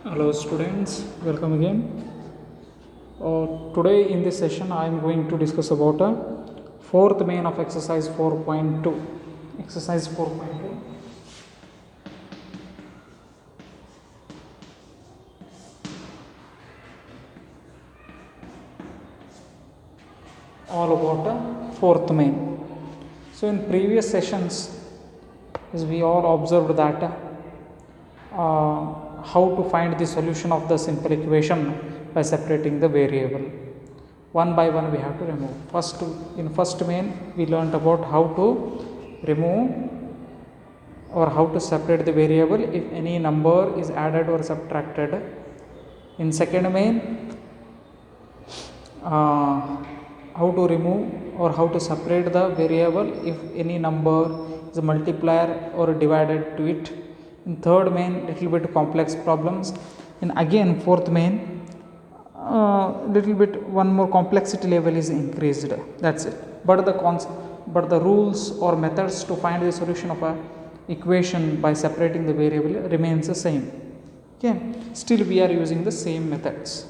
Hello students, welcome again. Today in this session I am going to discuss about a fourth main of exercise 4.2. Exercise 4.2. All about a fourth main. So in previous sessions, as we all observed that how to find the solution of the simple equation by separating the variable. One by one we have to remove. In first main we learnt about how to remove or how to separate the variable if any number is added or subtracted. In second main, how to remove or how to separate the variable if any number is a multiplier or divided to it. In third main, little bit complex problems. In again fourth main, little bit one more complexity level is increased. That's it. But the rules or methods to find the solution of a equation by separating the variable remains the same. Okay, still we are using the same methods.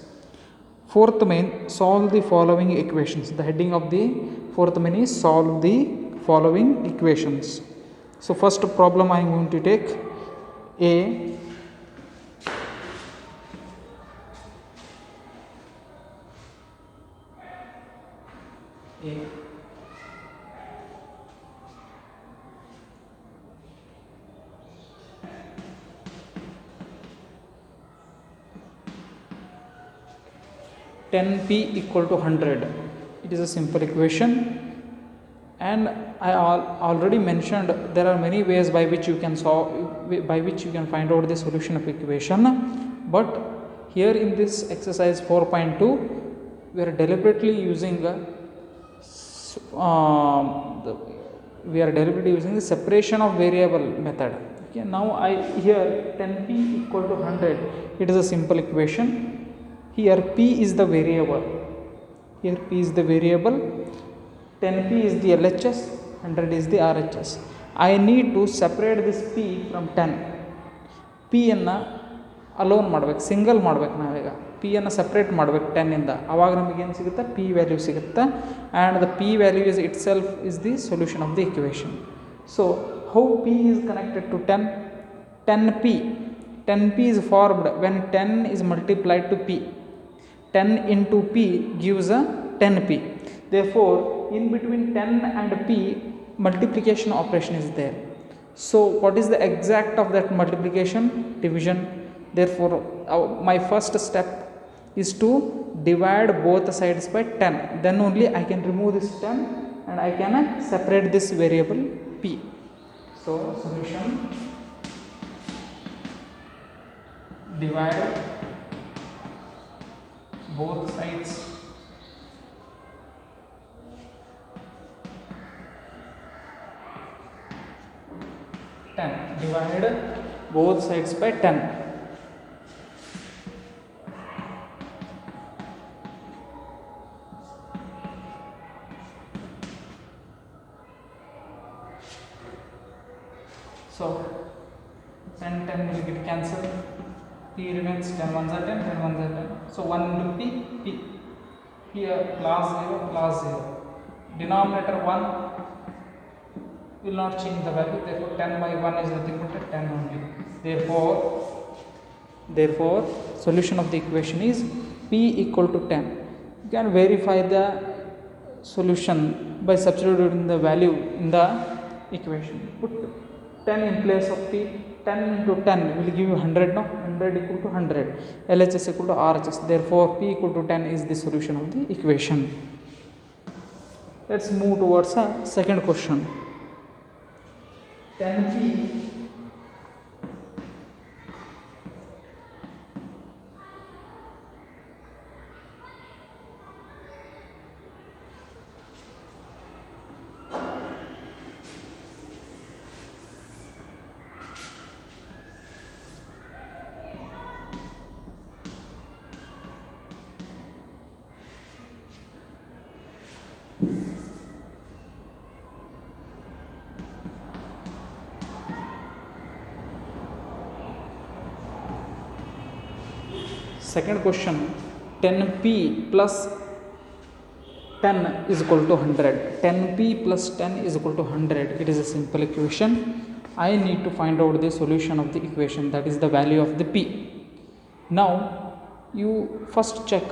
Fourth main, solve the following equations. The heading of the fourth main is solve the following equations. So first problem I am going to take A. A. 10p equal to 100. It is a simple equation, and I already mentioned there are many ways by which you can find out the solution of equation, but here in this exercise 4.2 we are deliberately using the separation of variable method. Okay, now here 10p equal to 100, it is a simple equation. Here p is the variable, 10p is the LHS, 100 is the RHS. I need to separate this p from 10. p ಅನ್ನು alone ಮಾಡಬೇಕು, single ಮಾಡಬೇಕು. ನಾವೀಗ p ಅನ್ನು separate ಮಾಡಬೇಕು 10 ಇಂದ. ಆವಾಗ ನಮಗೇನು ಸಿಗುತ್ತೆ, p ವ್ಯಾಲ್ಯೂ ಸಿಗುತ್ತೆ, and the p value is it self is the solution of the equation. So how p is connected to 10? 10p is formed when 10 is multiplied to p. 10 into p gives a 10p. Therefore in between 10 and p multiplication operation is there. So what is the exact of that multiplication? Division. Therefore my first step is to divide both sides by 10. Then only I can remove this 10 and I can separate this variable p. So solution, divide both sides divide both sides by 10. So 10 will get cancelled, p remains 10 ones are 10, 10 ones are 10. So 1 into p, here plus 0, denominator 1 will not change the value, therefore 10 by 1 is nothing but 10 only. Therefore solution of the equation is p equal to 10. You can verify the solution by substituting the value in the equation. Put 10 in place of p. 10 into 10 will give you 100. No, 100 equal to 100, LHS equal to RHS. Therefore p equal to 10 is the solution of the equation. Let's move towards a second question. 10p Second question, 10p plus 10 is equal to 100. 10p plus 10 is equal to 100. It is a simple equation. I need to find out the solution of the equation, that is the value of the p. Now you first check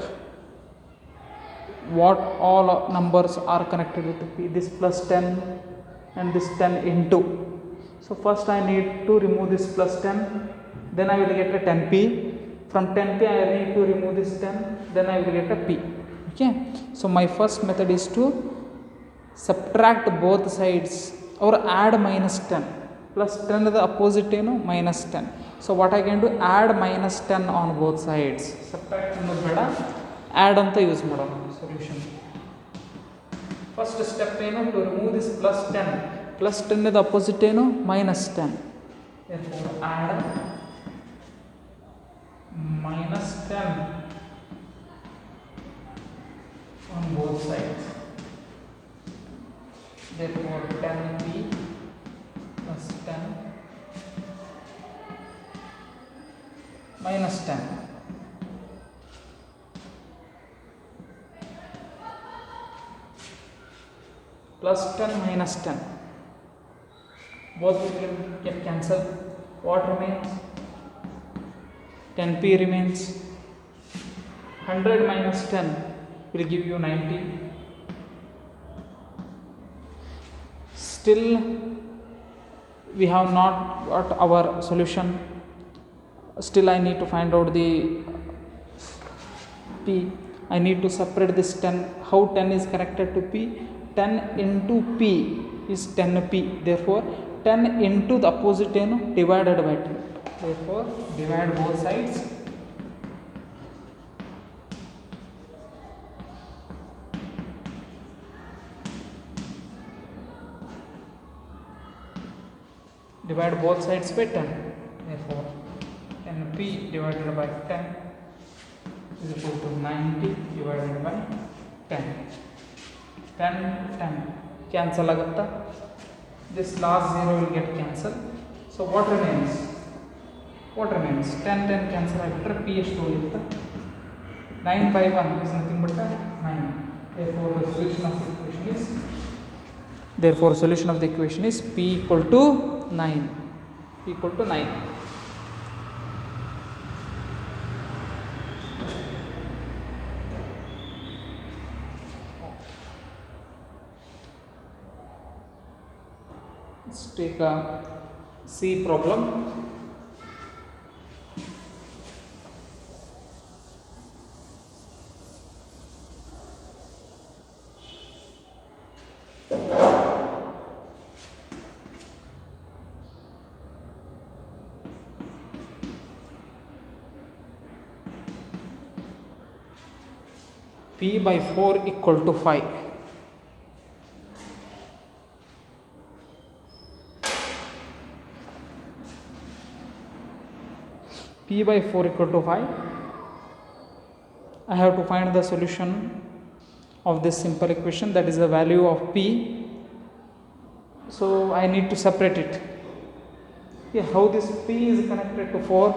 what all numbers are connected with p. This plus 10 and this 10 into. So first I need to remove this plus 10, then I will get a 10p. From 10p I need to remove this 10, then I will get a p. Okay, so my first method is to subtract both sides or add minus 10. Plus 10 is the opposite, minus 10. So what I can do, add minus 10 on both sides. Subtract beda, add anta use madona solution. First step to remove this plus 10. Plus 10 is the opposite, minus 10. Therefore add minus 10 on both sides. Therefore 10p plus 10 minus 10. Plus 10 minus 10. Both will get cancelled. What remains? 10p remains. 100 minus 10 will give you 90. Still we have not got our solution. Still I need to find out the p. I need to separate this 10. How 10 is connected to p? 10 into p is 10p. Therefore 10 into the opposite divided by 10. Therefore divide both sides. Divide both sides by 10. Therefore 10p divided by 10 is equal to 90 divided by 10. 10 10 cancel agutta. This last 0 will get cancelled. So what remains? 10 10 cancel agbitre p ಎಷ್ಟು ಉಳಿಯುತ್ತೆ? 9 by 1 is nothing but 9. Therefore solution of the equation is p equal to 9. P equal to 9. Let's take a C problem. P by 4 equal to 5. P by 4 equal to 5. I have to find the solution of this simple equation, that is the value of p. So I need to separate it. Yeah, how this p is connected to 4?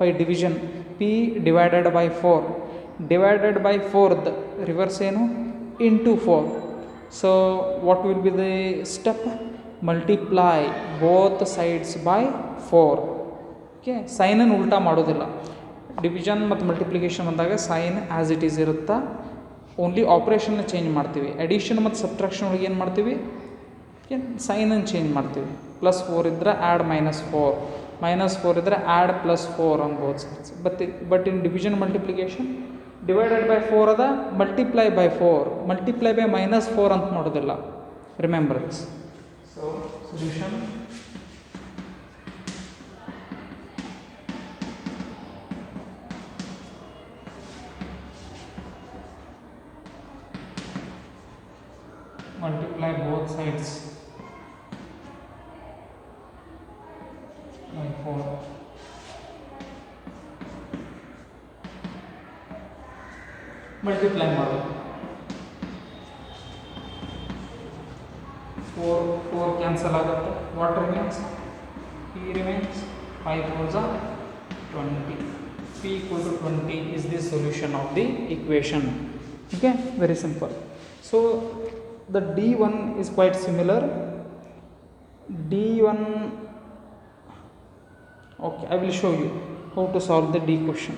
By division. P divided by 4. Divided by 4, the reverse into 4. So what will be the step? Multiply both sides by 4. Okay, sign ಅನ್ನು ಉಲ್ಟಾ ಮಾಡೋದಿಲ್ಲ. Division ಮತ್ತು multiplication ಬಂದಾಗ sign as it is ಇರುತ್ತಾ, only ಆಪ್ರೇಷನ್ನ change ಮಾಡ್ತೀವಿ. Addition ಮತ್ತು subtraction ಒಳಗೆ ಏನು ಮಾಡ್ತೀವಿ? ಸೈನನ್ನು ಚೇಂಜ್ ಮಾಡ್ತೀವಿ. ಪ್ಲಸ್ 4 ಇದ್ದರೆ ಆ್ಯಡ್ -4, -4 ಇದ್ದರೆ add +4 on both sides. But in division multiplication divided by 4 ಅದ, ಮಲ್ಟಿಪ್ಲೈ ಬೈ 4, ಮಲ್ಟಿಪ್ಲೈ ಬೈ -4 ಅಂತ ಮಾಡೋದಿಲ್ಲ. Remember this. So solution multiply both sides by 4. Multiply ಮಾಡೋದು. 4 cancel ಆಗುತ್ತೆ. What remains? P remains. 5 4s are 20. p equal to 20 is the solution of the equation. Okay, very simple. So the d1 is quite similar. d1, okay, I will show you how to solve the d question.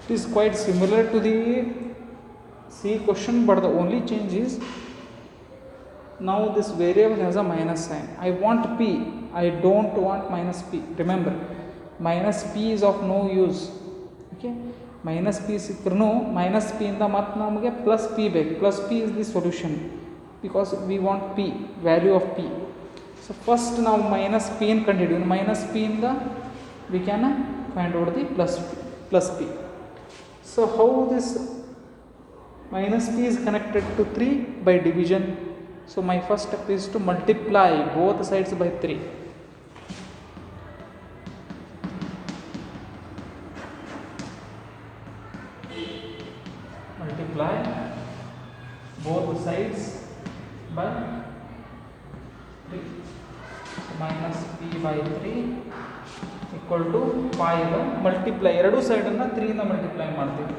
It is quite similar to the C question, but the only change is now this variable has a minus sign. I want p, I don't want minus p. Remember, minus p is of no use. Okay, minus p ಸಿಕ್ಕರೂ minus p ಇಂದ ಮತ್ತೆ ನಮಗೆ plus p ಬೇಕು. Plus p is the solution because we want p, value of p. So first ನಾವು minus p in ಕಂಡುಹಿಡಿಯೋಣ. Minus p ಇಂದ we can find out the plus p. So how this minus p is connected to 3 by division. So my first step is to multiply both sides by 3. Multiply both sides by 3. Minus p by 3 equal to 5. Multiply ಎರಡು ಸೈಡನ್ನು 3 ಇಂದ multiply ಮಾಡ್ತೀವಿ.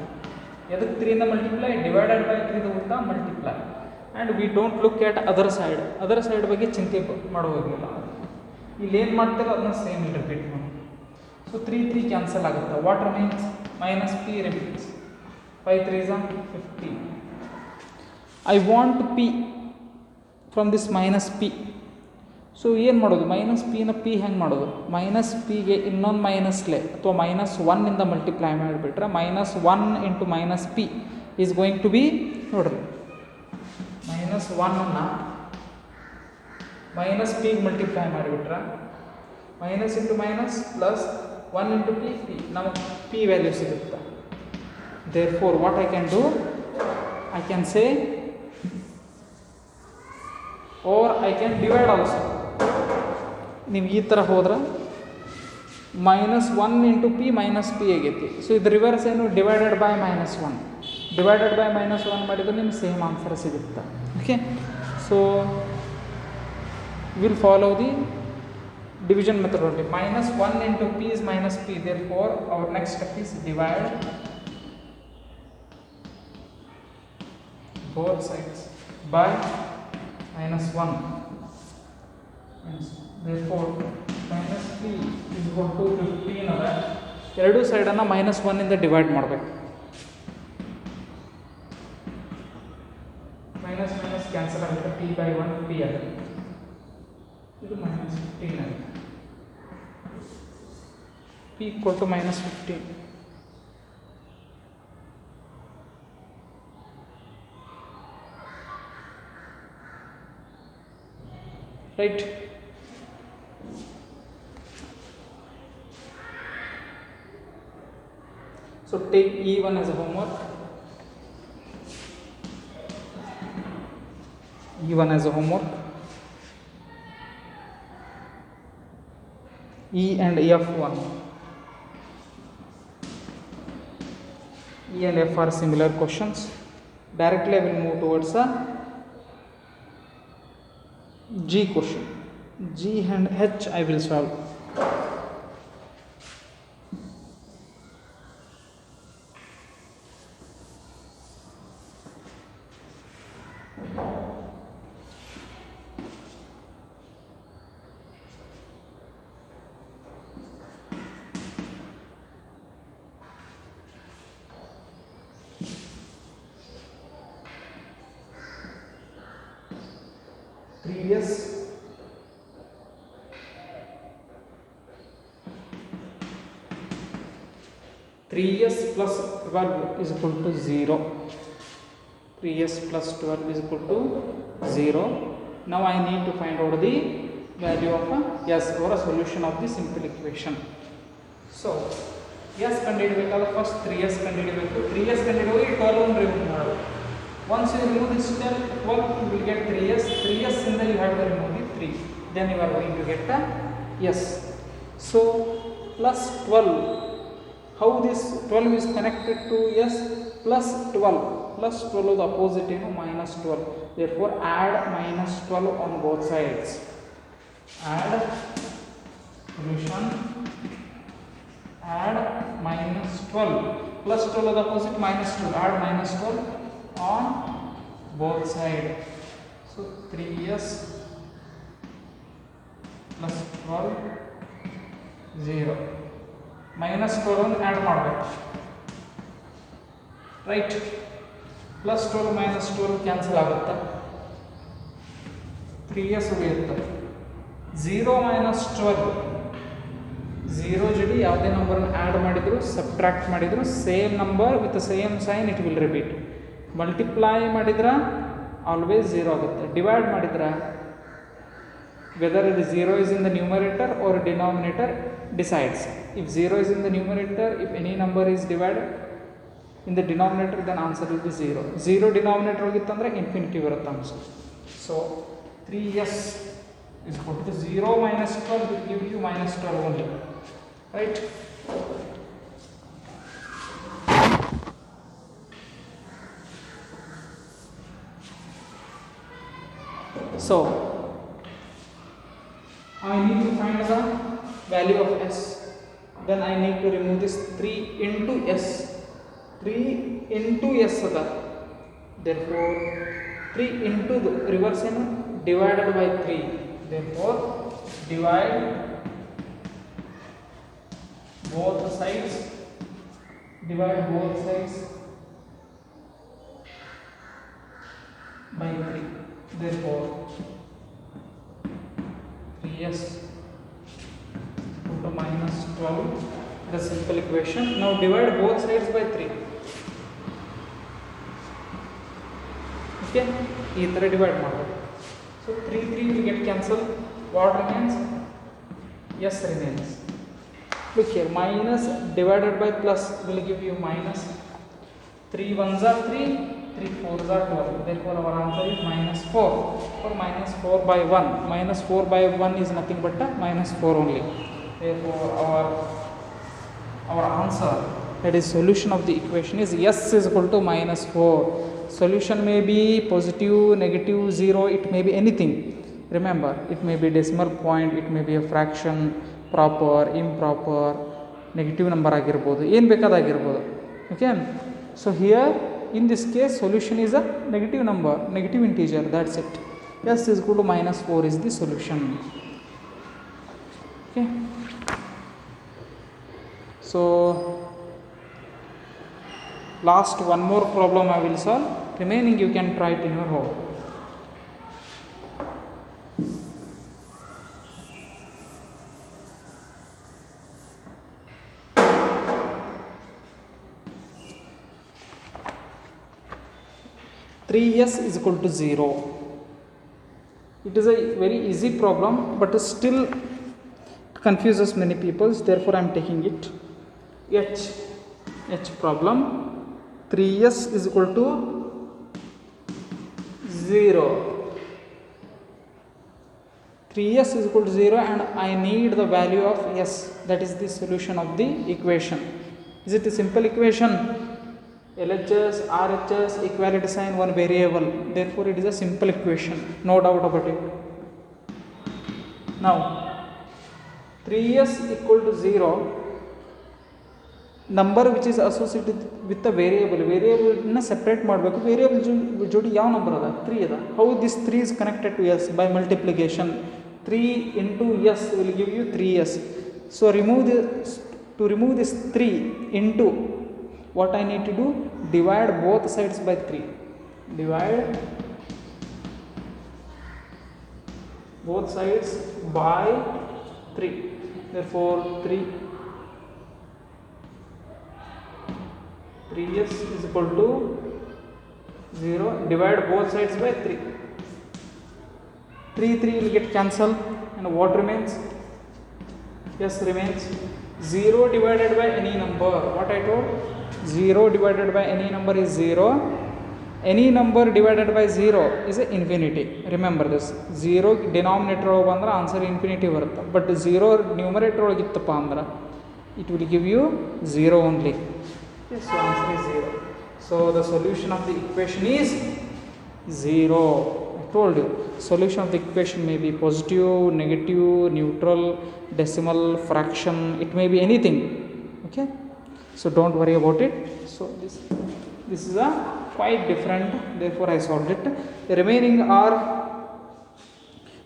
ಎದಕ್ಕೆ 3 ಇಂದ multiply? Divided by 3 ಉಲ್ಟಾ multiply. And we don't look at other side ಬಗ್ಗೆ ಚಿಂತೆ ಮಾಡೋದಿಲ್ಲ. ಇಲ್ಲಿ ಏನು ಮಾಡ್ತೀರೋ ಅದನ್ನ ಸೇಮ್ ರಿಪೀಟ್ ಮಾಡಿ. ಸೊ 3 ಕ್ಯಾನ್ಸಲ್ ಆಗುತ್ತೆ. What remains? Minus P remains. 5 3s are 15. I want P from this minus P. So ಏನು ಮಾಡೋದು? ಮೈನಸ್ ಪಿನ ಪಿ ಹೆಂಗೆ ಮಾಡೋದು? ಮೈನಸ್ ಪಿಗೆ ಇನ್ನೊಂದು ಮೈನಸ್ಲೆ ಅಥವಾ -1 ಇಂದ ಮಲ್ಟಿಪ್ಲೈ ಮಾಡಿಬಿಟ್ರೆ -1 into minus P is going to be, ನೋಡ್ರಿ, -1 ಮೈನಸ್ ಪಿಗೆ ಮಲ್ಟಿಪ್ಲೈ ಮಾಡಿಬಿಟ್ರೆ minus into minus plus 1 into P, ನಮಗೆ ಪಿ ವ್ಯಾಲ್ಯೂ ಸಿಗುತ್ತೆ. therefore what I can do, I can say, or I can divide also. ನೀವು ಈ ಥರ ಹೋದ್ರೆ -1 ಇಂಟು ಪಿ ಮೈನಸ್ ಪಿ ಆಗೈತಿ. ಸೊ ಇದು ರಿವರ್ಸ್ ಏನು? Divided by -1. ಡಿವೈಡೆಡ್ ಬೈ -1 ಮಾಡಿದರೆ ನಿಮ್ಗೆ ಸೇಮ್ ಆನ್ಸರ್ ಸಿಗುತ್ತೆ. Okay, so will follow the division method only. -1 into p is minus p. Therefore our next step is divide both sides by -1. Therefore minus p is equal to 15. ಅದ ಎರಡು ಸೈಡನ್ನು -1 ಇಂದ divide ಮಾಡಬೇಕು. Minus cancel ಆಗುತ್ತೆ. p by 1 p ಆಗುತ್ತೆ. ಇದು -15 ಆಗುತ್ತೆ. p equal to -15. right? So take E1 as a homework. E1 as a homework. E and F1. E and F are similar questions. Directly I will move towards a G question. G and H I will solve. Previous 3s plus 12 is equal to 0. 3s plus 12 is equal to 0. Now I need to find out the value of s or a solution of the simple equation. So s ಕಂಡುಹಿಡಿಯಬೇಕಾದ್ರೆ first 3s ಕಂಡುಹಿಡಿಯಬೇಕು. 3s ಕಂಡುಹಿಡಿಯುವಾಗ 12 ಅನ್ನು remove ಮಾಡಬೇಕು. Once you remove this 12 you will get 3s. 3s ಇಂದ you have to remove the 3. Then you are going to get the s. So plus 12, how this 12 is connected to s? Plus 12, plus 12 the opposite minus 12, therefore add minus 12 on both sides. Add solution, add minus 12, plus 12 the opposite minus 12, add minus 12 on both sides. So 3s plus 12 0, minus 12 add ಮಾಡಬೇಕು, right. Plus 12 minus 12 cancel ಆಗುತ್ತೆ, 3s ಉಳಿಯುತ್ತೆ. 0 minus 12, 0 ಜೊತೆ ಯಾವುದೇ ನಂಬರನ್ನು add ಮಾಡಿದ್ರು subtract ಮಾಡಿದ್ರು same number with same sign it will repeat. Multiply ಮಾಡಿದ್ರೆ always 0 ಆಗುತ್ತೆ. ಡಿವೈಡ್ ಮಾಡಿದ್ರೆ whether the 0 is in the numerator or denominator decides. If 0 is in the numerator, if any number is divided in the denominator, then answer will be 0. 0 denominator hogittandre infinity barutte answer. So 3s is equal to 0 minus 12 will give you minus 12 only, right? So I need to find the value of s. Then I need to remove this 3 into s. 3 into s ada. Therefore 3 into the reverse in divided by 3. Therefore divide both sides. Divide both sides by 3. Therefore 3s equal to minus 12, the simple equation. Now divide both sides by 3. Okay, ಈ ಥರ divide ಮಾಡಬೇಕು. So 3 will get cancelled. What remains? S remains. Look here, minus divided by plus will give you minus. 3 ones are 3, 3 fours are 12. Therefore our answer is minus 4, or minus 4 by 1. Minus 4 by 1 is nothing but minus 4 only. Therefore our answer, that is solution of the equation, is s is equal to minus 4. Solution may be positive, negative, 0, it may be anything. Remember, it may be decimal point, it may be a fraction, proper, improper, negative number ಆಗಿರ್ಬೋದು, ಏನು ಬೇಕಾದಾಗಿರ್ಬೋದು. Okay, so here in this case solution is a negative number, negative integer, that's it. S is equal to minus 4 is the solution. Okay, so last one more problem I will solve, remaining you can try it in your home. s is equal to 0. It is a very easy problem, but still confuses many people, therefore I am taking it. H problem. 3s is equal to 0. 3s is equal to 0 and I need the value of s, that is the solution of the equation. Is it a simple equation? LHS, RHS, equality sign, one variable, therefore it is a simple equation, no doubt about it. Now 3s equal to 0, number which is associated with the variable na separate ಮಾಡಬೇಕು. Variable ಜೋಡಿ ಯಾವ number ಅದ? 3 ಅದ. How this 3 is connected to s? By multiplication. 3 into s will give you 3s. So to remove this 3 into, what I need to do? Divide both sides by 3. Divide both sides by 3. Therefore 3 3s is equal to 0. Divide both sides by 3. 3 will get cancelled, and what remains? S remains. 0 divided by any number. What I told? 0 divided by any number is 0. Any number divided by 0 is a infinity. Remember this. 0 denominator ಬಂದ್ರೆ answer infinity ಬರುತ್ತೆ. But 0 numerator ಒಳಗಿತ್ತಪ್ಪ ಅಂದ್ರೆ it will give you 0 only. Okay, so answer is 0. So the solution of the equation is 0. I told you. Solution of the equation may be positive, negative, neutral, decimal, fraction. It may be anything. Okay. So don't worry about it. So this is a quite different, therefore I solved it. The remaining are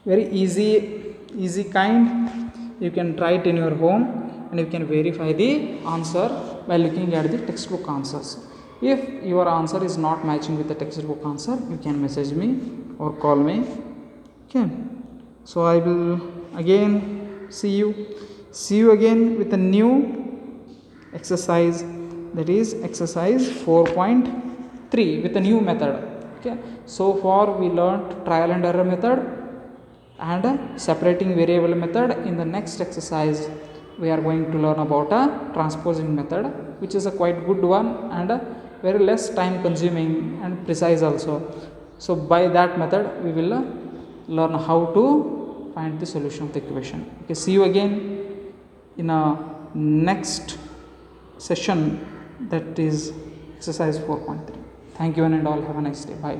very easy kind. You can try it in your home and you can verify the answer by looking at the textbook answers. If your answer is not matching with the textbook answer, you can message me or call me. Okay, so I will again see you again with a new exercise, that is exercise 4.3 with a new method. Okay, so far we learnt trial and error method and separating variable method. In the next exercise we are going to learn about a transposing method, which is a quite good one and very less time consuming and precise also. So by that method we will learn how to find the solution of the equation. Okay, see you again in a next session, that is exercise 4.3. Thank you and all, have a nice day. Bye.